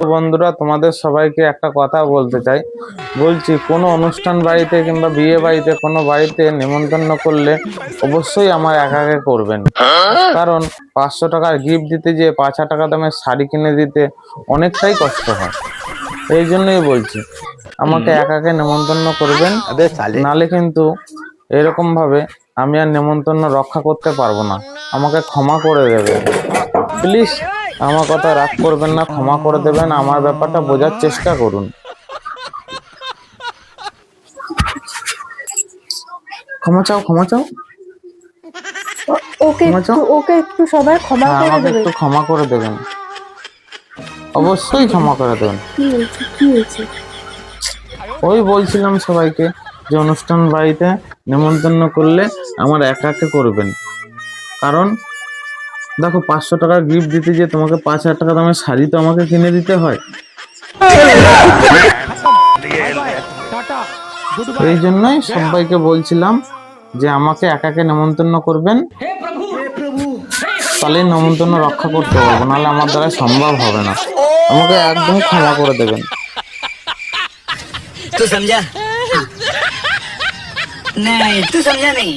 তো বন্ধুরা, তোমাদের সবাইকে একটা কথা বলতে চাই। বলছি, কোনো অনুষ্ঠান বাড়িতে কিংবা বিয়ে বাড়িতে কোনো বাড়িতে নেমন্তন্ন করলে অবশ্যই আমার একাকে করবেন। কারণ 500 টাকার গিফট দিতে গিয়ে 5,000 টাকা দামের শাড়ি কিনে দিতে অনেকটাই কষ্ট হয়। এই জন্যই বলছি, আমাকে একাকে নেমন্তন্ন করবেন, নালে কিন্তু এরকম ভাবে আমি আর নেমন্তন্ন রক্ষা করতে পারবো না। আমাকে ক্ষমা করে দেবেন প্লিজ। আমার কথা রাগ করবেন না, ক্ষমা করে দেবেন, আমার ব্যাপারটা বোঝার চেষ্টা করুন। ক্ষমা চাও, ক্ষমা চাও, ক্ষমা চাও। ওকে একটু সবাই ক্ষমা হ্যাঁ, করে আমাকে দেবে। একটু ক্ষমা করে দেবেন, অবশ্যই ক্ষমা করে দেবেন। কি হয়েছে? ওই বলছিলাম সবাইকে যে অনুষ্ঠান বাড়িতে নেমন্তন্ন করলে আমার একাকে করবেন। কারণ দেখো, 500 টাকার গিফট দিতে যে তোমাকে 5,000 টাকা দামের শাড়ি তো আমাকে কিনে দিতে হয়। এই জন্যই সবাইকে বলছিলাম যে আমাকে একাকে নেমন্তন্ন করবেন, তাহলে নেমন্তন্ন রক্ষা করতে পারবো, নাহলে আমার দ্বারা সম্ভব হবে না। আমাকে একদম ক্ষমা করে দেবেন। तू समझा? नहीं तू समझा नहीं।